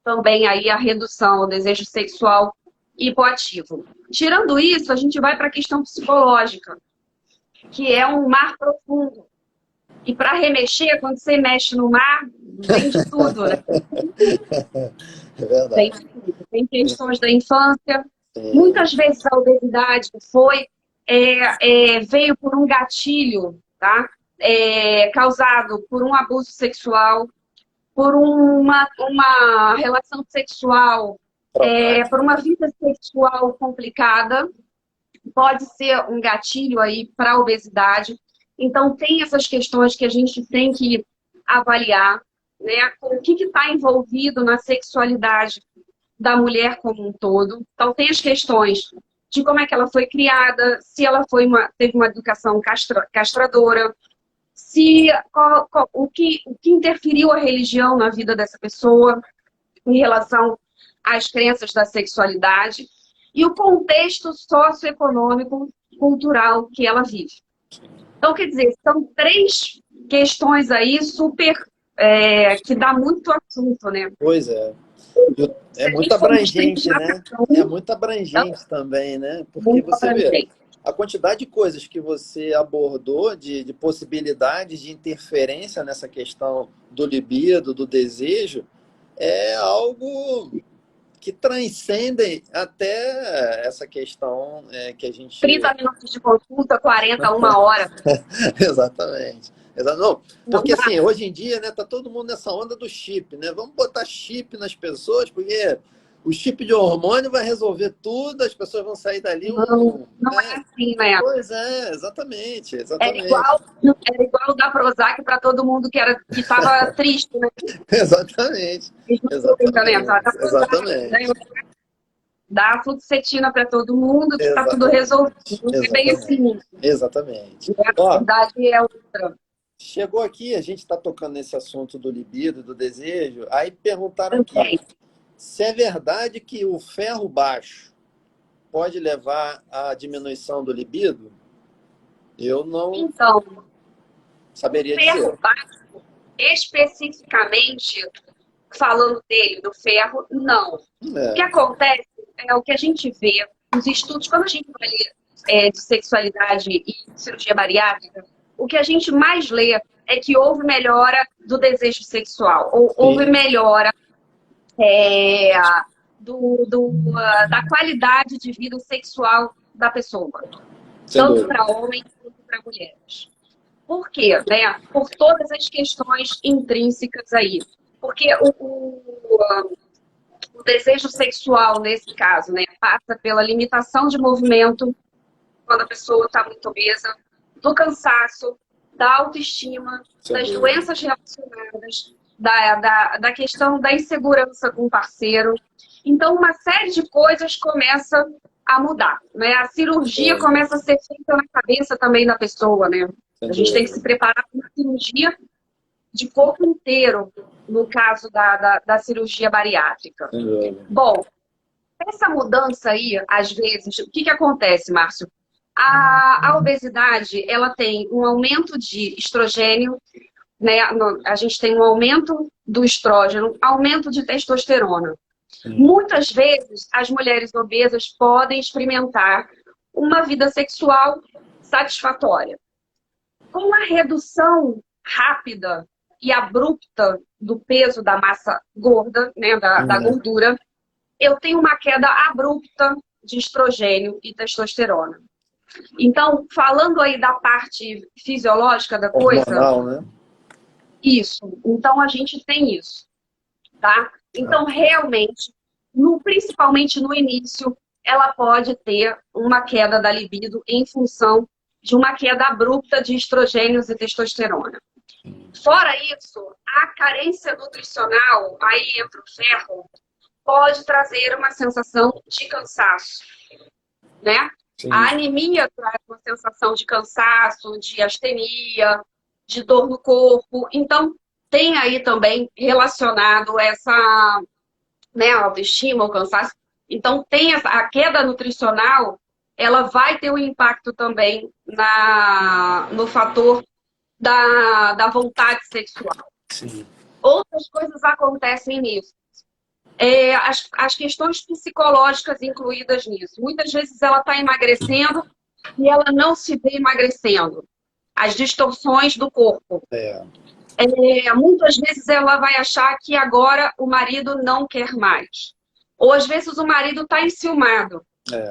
também aí à redução ao desejo sexual hipoativo. Tirando isso, a gente vai para a questão psicológica, que é um mar profundo. E para remexer, quando você mexe no mar, tem de tudo, né? É verdade. Tem de tudo. Tem questões da infância. Muitas vezes a obesidade veio por um gatilho, tá? Causado por um abuso sexual, por uma relação sexual, por uma vida sexual complicada. Pode ser um gatilho aí para a obesidade. Então, tem essas questões que a gente tem que avaliar, né? O que está envolvido na sexualidade da mulher como um todo. Então, tem as questões de como é que ela foi criada, se ela teve uma educação castradora, o que interferiu a religião na vida dessa pessoa em relação às crenças da sexualidade e o contexto socioeconômico, cultural que ela vive. Então, quer dizer, são 3 questões aí super que dá muito assunto, né? Pois é. É muito abrangente, né? É muito abrangente também, né? Porque você vê a quantidade de coisas que você abordou, de possibilidades de interferência nessa questão do libido, do desejo, é algo que transcende até essa questão que a gente... 30 minutos de consulta, 40, 1 hora. Exatamente. Não, porque assim, hoje em dia, né, tá todo mundo nessa onda do chip, né? Vamos botar chip nas pessoas, porque o chip de hormônio vai resolver tudo, as pessoas vão sair dali... Não é assim, né? Pois é, exatamente. Era igual dar Prozac para todo mundo que estava triste, né? Exatamente. Dá fluoxetina para todo mundo, que está tudo resolvido. É bem assim. Exatamente. A verdade é outra. Chegou aqui, a gente está tocando nesse assunto do libido, do desejo, aí perguntaram aqui, se é verdade que o ferro baixo pode levar à diminuição do libido? Eu não saberia dizer. Ferro baixo, especificamente, falando dele, do ferro, não. O que acontece é o que a gente vê nos estudos, quando a gente vai ler de sexualidade e cirurgia bariátrica, o que a gente mais lê é que houve melhora do desejo sexual, ou houve melhora da qualidade de vida sexual da pessoa, tanto para homens quanto para mulheres. Por quê? Né? Por todas as questões intrínsecas aí. Porque o desejo sexual, nesse caso, né, passa pela limitação de movimento, quando a pessoa está muito obesa, do cansaço, da autoestima, das doenças relacionadas, da questão da insegurança com o parceiro. Então, uma série de coisas começa a mudar, né? A cirurgia começa a ser feita na cabeça também da pessoa, né? A gente tem que se preparar para uma cirurgia de corpo inteiro, no caso da cirurgia bariátrica. Bom, essa mudança aí, às vezes, o que acontece, Márcio? A obesidade, ela tem um aumento de estrogênio, né? A gente tem um aumento do estrógeno, aumento de testosterona. Muitas vezes, as mulheres obesas podem experimentar uma vida sexual satisfatória. Com a redução rápida e abrupta do peso da massa gorda, né, da gordura, eu tenho uma queda abrupta de estrogênio e testosterona. Então, falando aí da parte fisiológica da coisa... Hormonal, né? Isso. Então, a gente tem isso, tá? Então, realmente, principalmente no início, ela pode ter uma queda da libido em função de uma queda abrupta de estrogênios e testosterona. Fora isso, a carência nutricional, aí entra o ferro, pode trazer uma sensação de cansaço, né? Sim. A anemia traz uma sensação de cansaço, de astenia, de dor no corpo. Então, tem aí também relacionado essa, né, autoestima, o cansaço. Então, tem a queda nutricional, ela vai ter um impacto também no fator da vontade sexual. Sim. Outras coisas acontecem nisso. As questões psicológicas incluídas nisso. Muitas vezes ela está emagrecendo e ela não se vê emagrecendo. As distorções do corpo. Muitas vezes ela vai achar que agora o marido não quer mais. Ou às vezes o marido está enciumado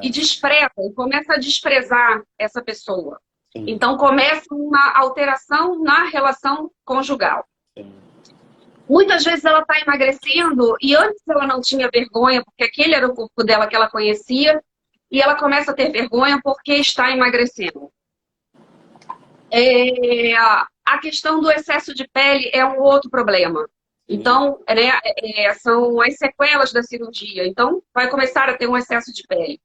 e despreza, e começa a desprezar essa pessoa. Sim. Então começa uma alteração na relação conjugal. Sim. Muitas vezes ela está emagrecendo e antes ela não tinha vergonha, porque aquele era o corpo dela que ela conhecia, e ela começa a ter vergonha porque está emagrecendo. A questão do excesso de pele é um outro problema. Então, né, são as sequelas da cirurgia. Então, vai começar a ter um excesso de pele.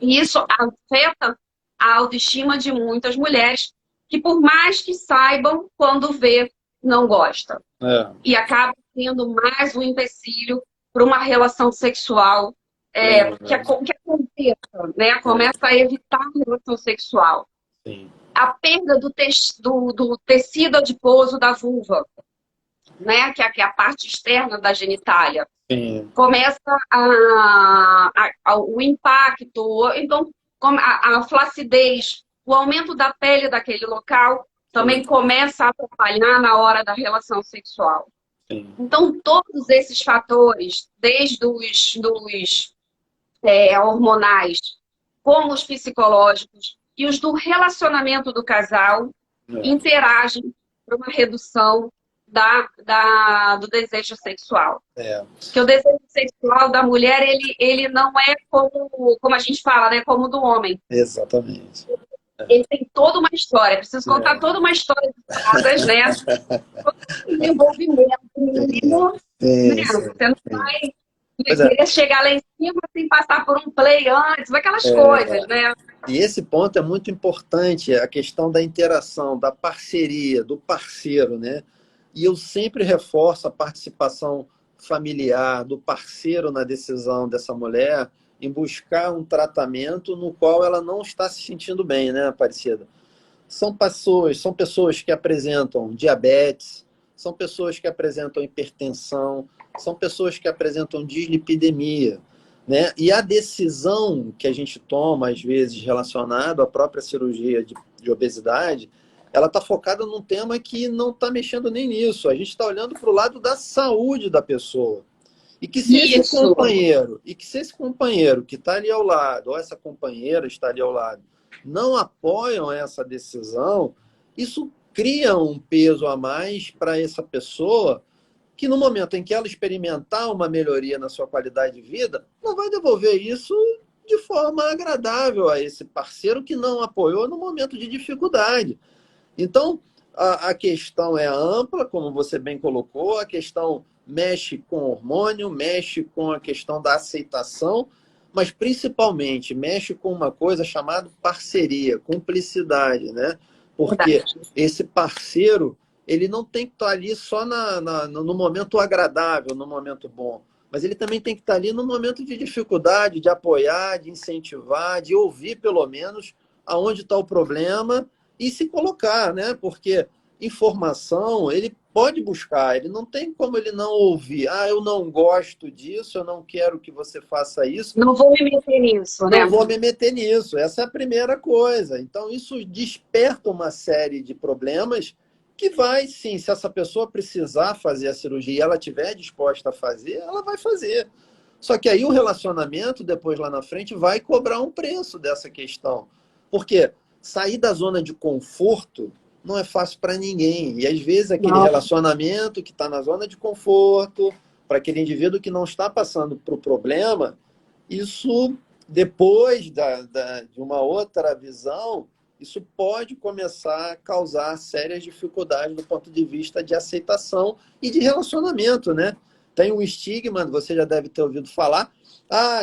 E isso afeta a autoestima de muitas mulheres que, por mais que saibam, quando vê, não gosta. E acaba sendo mais um empecilho para uma relação sexual que aconteça, né? Começa a evitar a relação sexual. Sim. A perda do tecido adiposo da vulva, né? Que é a parte externa da genitália. Sim. Começa o impacto, então a flacidez, o aumento da pele daquele local também começa a atrapalhar na hora da relação sexual. Sim. Então, todos esses fatores, desde os hormonais, como os psicológicos e os do relacionamento do casal, interagem para uma redução do desejo sexual. Porque o desejo sexual da mulher, ele não é como a gente fala, né? Como o do homem. Exatamente. Ele tem toda uma história. Preciso contar toda uma história de fadas, né? Todo envolvimento mínimo. Né? Você não vai querer chegar lá em cima sem passar por um play antes, aquelas coisas, né? E esse ponto é muito importante, a questão da interação, da parceria, do parceiro, né? E eu sempre reforço a participação familiar, do parceiro na decisão dessa mulher em buscar um tratamento no qual ela não está se sentindo bem, né, Aparecida? São pessoas que apresentam diabetes, são pessoas que apresentam hipertensão, são pessoas que apresentam dislipidemia, né? E a decisão que a gente toma, às vezes, relacionada à própria cirurgia de obesidade, ela está focada num tema que não está mexendo nem nisso. A gente está olhando para o lado da saúde da pessoa. E que se esse companheiro que está ali ao lado, ou essa companheira está ali ao lado, não apoiam essa decisão, isso cria um peso a mais para essa pessoa que no momento em que ela experimentar uma melhoria na sua qualidade de vida, não vai devolver isso de forma agradável a esse parceiro que não apoiou no momento de dificuldade. Então, a questão é ampla, como você bem colocou, a questão mexe com hormônio, mexe com a questão da aceitação, mas principalmente mexe com uma coisa chamada parceria, cumplicidade, né? Porque esse parceiro, ele não tem que estar ali só no momento agradável, no momento bom, mas ele também tem que estar ali no momento de dificuldade, de apoiar, de incentivar, de ouvir pelo menos aonde está o problema e se colocar, né? Porque informação ele pode buscar, ele não tem como ele não ouvir. Ah, eu não gosto disso, eu não quero que você faça isso. Não vou me meter nisso, né? Não vou me meter nisso. Essa é a primeira coisa. Então, isso desperta uma série de problemas que vai, sim, se essa pessoa precisar fazer a cirurgia e ela estiver disposta a fazer, ela vai fazer. Só que aí o relacionamento, depois lá na frente, vai cobrar um preço dessa questão. Porque sair da zona de conforto não é fácil para ninguém. E às vezes aquele relacionamento que está na zona de conforto, para aquele indivíduo que não está passando por problema, isso, depois de uma outra visão, isso pode começar a causar sérias dificuldades do ponto de vista de aceitação e de relacionamento, né? Tem um estigma, você já deve ter ouvido falar,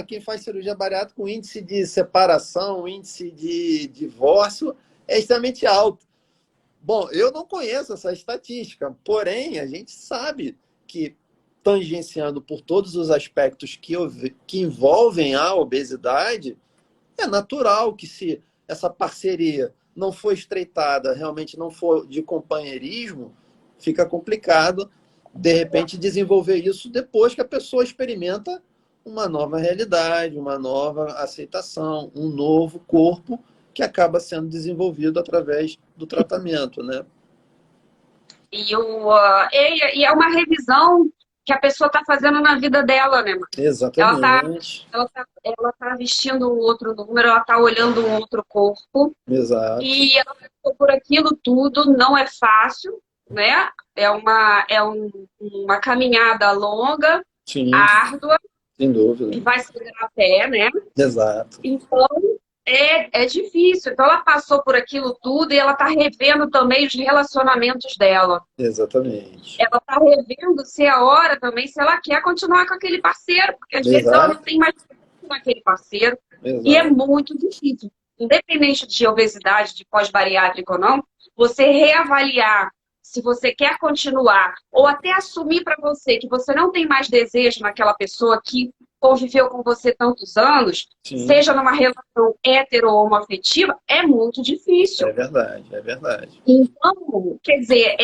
quem faz cirurgia bariátrica, o índice de separação, o índice de divórcio é extremamente alto. Bom, eu não conheço essa estatística, porém, a gente sabe que, tangenciando por todos os aspectos que envolvem a obesidade, é natural que, se essa parceria não for estreitada, realmente não for de companheirismo, fica complicado, de repente, desenvolver isso depois que a pessoa experimenta uma nova realidade, uma nova aceitação, um novo corpo que acaba sendo desenvolvido através do tratamento, né? E é uma revisão que a pessoa está fazendo na vida dela, né, Marcos? Exatamente. Ela tá vestindo um outro número, ela está olhando um outro corpo. Exato. E ela passou por aquilo tudo, não é fácil, né? É uma caminhada longa, Sim, árdua, sem dúvida. que vai ser a pé, né? Exato. Então, é difícil. Então, ela passou por aquilo tudo e ela está revendo também os relacionamentos dela. Exatamente. Ela está revendo se é a hora também, se ela quer continuar com aquele parceiro, porque às vezes ela não tem mais tempo com aquele parceiro. Exato. E é muito difícil. Independente de obesidade, de pós-bariátrica ou não, você reavaliar se você quer continuar, ou até assumir para você que você não tem mais desejo naquela pessoa que conviveu com você tantos anos, Sim. seja numa relação hétero ou homoafetiva, é muito difícil. É verdade, é verdade. Então, quer dizer,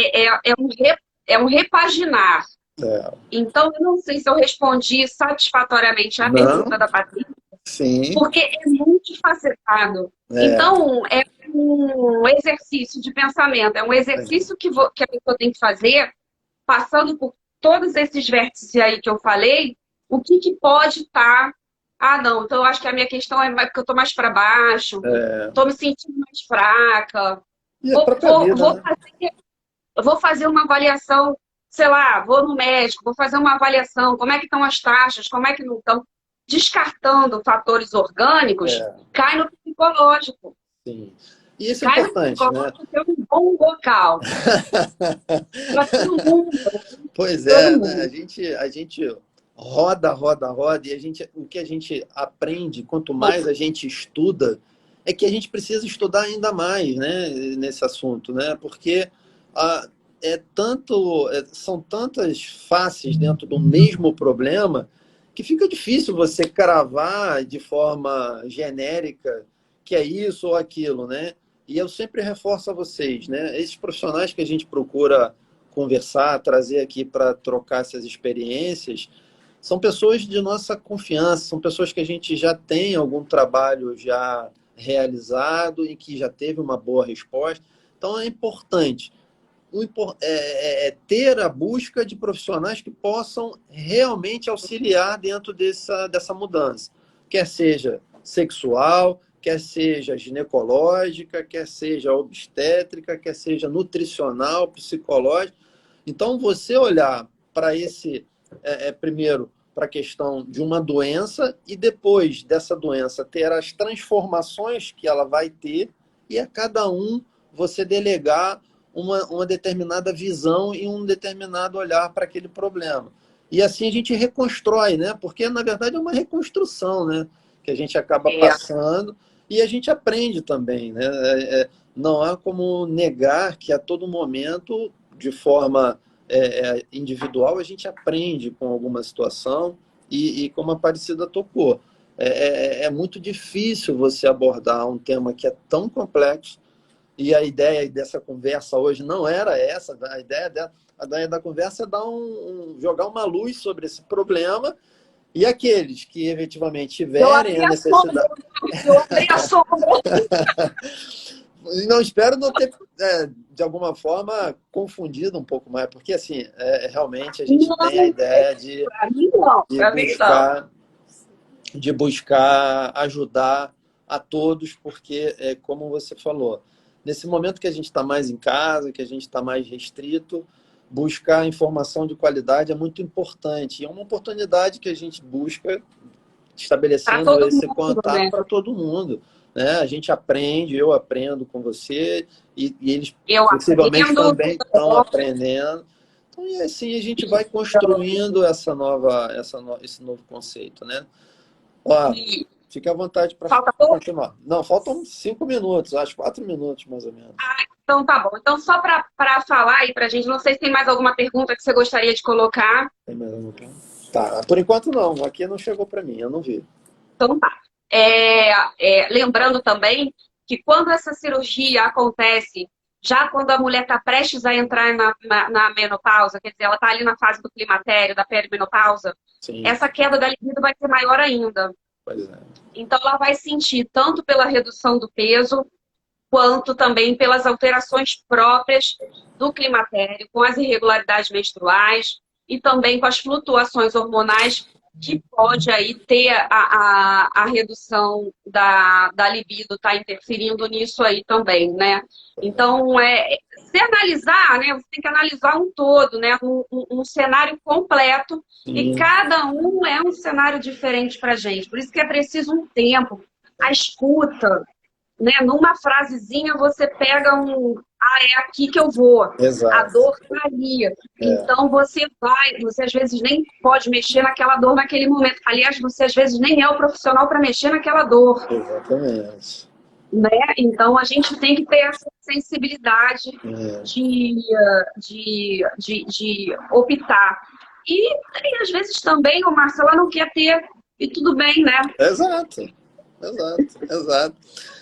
é um repaginar. É. Então, eu não sei se eu respondi satisfatoriamente a pergunta da Patrícia, sim, porque é multifacetado. É. Então, é um exercício de pensamento, é um exercício que a pessoa tem que fazer, passando por todos esses vértices aí que eu falei, o que pode estar... não, então eu acho que a minha questão é porque eu estou mais para baixo, estou me sentindo mais fraca. E a própria vida, né? Vou fazer uma avaliação, sei lá, vou no médico, vou fazer uma avaliação, como é que estão as taxas, como é que não estão. Descartando fatores orgânicos, cai no psicológico. Sim. E isso é importante, né? É um bom local. Para todo mundo. Pois é, né? A gente roda, e o que a gente aprende, quanto mais a gente estuda, é que a gente precisa estudar ainda mais, né, nesse assunto, né? Porque são tantas faces dentro do mesmo problema que fica difícil você cravar de forma genérica que é isso ou aquilo, né? E eu sempre reforço a vocês, né? Esses profissionais que a gente procura conversar, trazer aqui para trocar essas experiências, são pessoas de nossa confiança, são pessoas que a gente já tem algum trabalho já realizado e que já teve uma boa resposta. Então é importante ter a busca de profissionais que possam realmente auxiliar dentro dessa mudança, quer seja sexual, quer seja ginecológica, quer seja obstétrica, quer seja nutricional, psicológica. Então, você olhar para primeiro, para a questão de uma doença e depois dessa doença ter as transformações que ela vai ter e a cada um você delegar uma determinada visão e um determinado olhar para aquele problema. E assim a gente reconstrói, né? Porque, na verdade, é uma reconstrução, né? Que a gente acaba passando e a gente aprende também, né? Não há como negar que a todo momento, de forma individual, a gente aprende com alguma situação e como a Aparecida tocou. É muito difícil você abordar um tema que é tão complexo e a ideia dessa conversa hoje não era essa. A ideia da conversa é jogar uma luz sobre esse problema e aqueles que efetivamente tiverem a necessidade... Eu abri a sombra. Não, espero não ter, de alguma forma, confundido um pouco mais, porque, assim, realmente a gente tem a ideia de buscar ajudar a todos, porque, como você falou, nesse momento que a gente está mais em casa, que a gente está mais restrito, buscar informação de qualidade é muito importante. E é uma oportunidade que a gente busca estabelecendo esse contato para todo mundo. Né? A gente aprende, eu aprendo com você e eles possivelmente também estão aprendendo. Então, e assim a gente vai construindo esse novo conceito, né? Ó, fique à vontade para continuar. Não, faltam 5 minutos, acho 4 minutos mais ou menos. Então tá bom. Então só para falar aí para a gente, não sei se tem mais alguma pergunta que você gostaria de colocar. Tem mais alguma pergunta? Tá, por enquanto não, aqui não chegou para mim, eu não vi. Então tá. Lembrando também que quando essa cirurgia acontece, já quando a mulher está prestes a entrar na menopausa, quer dizer, ela está ali na fase do climatério, da perimenopausa, essa queda da libido vai ser maior ainda. Pois é. Então ela vai sentir tanto pela redução do peso, quanto também pelas alterações próprias do climatério, com as irregularidades menstruais e também com as flutuações hormonais que pode aí ter a redução da libido, tá interferindo nisso aí também, né? Então, se analisar, né? Você tem que analisar um todo, né? Um cenário completo. Sim. E cada um é um cenário diferente pra gente. Por isso que é preciso um tempo. A escuta, né? Numa frasezinha você pega é aqui que eu vou. Exato. A dor tá ali. Então você às vezes nem pode mexer naquela dor naquele momento. Aliás, você às vezes nem é o profissional para mexer naquela dor. Exatamente. Né? Então a gente tem que ter essa sensibilidade de optar. E às vezes também o Marcelo não quer ter, e tudo bem, né? Exato.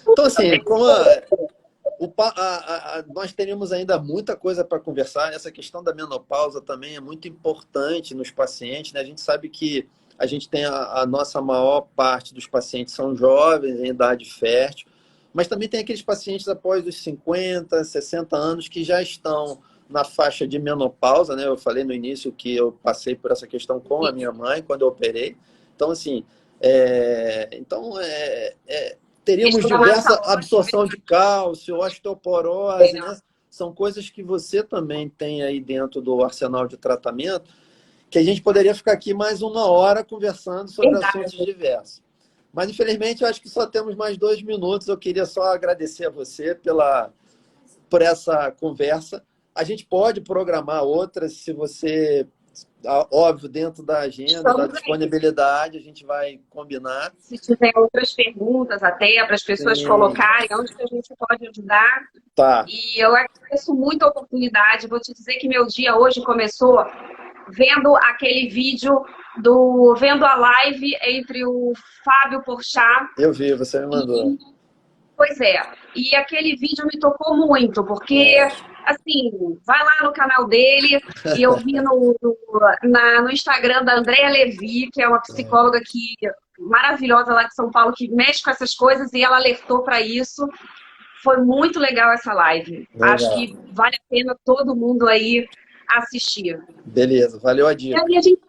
Então, assim, como nós teríamos ainda muita coisa para conversar. Essa questão da menopausa também é muito importante nos pacientes, né? A gente sabe que a gente tem a nossa maior parte dos pacientes são jovens, em idade fértil, mas também tem aqueles pacientes após os 50, 60 anos que já estão na faixa de menopausa, né? Eu falei no início que eu passei por essa questão com a minha mãe quando eu operei. Então, assim, teríamos diversa absorção de cálcio, osteoporose, né? São coisas que você também tem aí dentro do arsenal de tratamento, que a gente poderia ficar aqui mais 1 hora conversando sobre assuntos diversos. Mas, infelizmente, eu acho que só temos mais 2 minutos. Eu queria só agradecer a você por essa conversa. A gente pode programar outras, se você... Óbvio, dentro da agenda, da disponibilidade, a gente vai combinar. Se tiver outras perguntas até, para as pessoas colocarem, onde que a gente pode ajudar. Tá. E eu agradeço muito a oportunidade. Vou te dizer que meu dia hoje começou vendo aquele vídeo vendo a live entre o Fábio Porchat. Eu vi, você me mandou. Pois é. E aquele vídeo me tocou muito, porque... Assim, vai lá no canal dele, e eu vi no Instagram da Andréa Levi, que é uma psicóloga maravilhosa lá de São Paulo, que mexe com essas coisas, e ela alertou para isso. Foi muito legal essa live. Legal. Acho que vale a pena todo mundo aí assistir. Beleza, valeu a dica. E aí a gente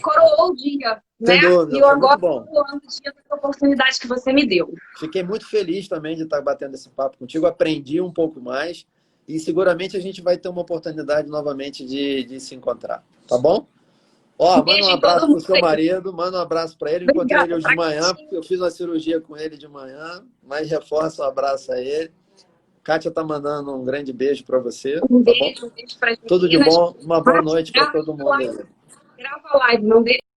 coroou o dia, né? Dúvida, e eu agora estou coroando o dia dessa oportunidade que você me deu. Fiquei muito feliz também de estar batendo esse papo contigo, aprendi um pouco mais. e seguramente a gente vai ter uma oportunidade novamente de se encontrar, tá bom? Ó, manda Beijo um em todo abraço pro mundo seu aí. marido, manda um abraço para ele. Eu encontrei ele Obrigada, hoje de manhã, porque eu fiz uma cirurgia com ele de manhã, mas reforça um abraço a ele. Kátia tá mandando um grande beijo para você, um tá bom? beijo para as Tudo de meninas. bom, uma boa Mate, noite para todo mundo aí. grava a live, não deixa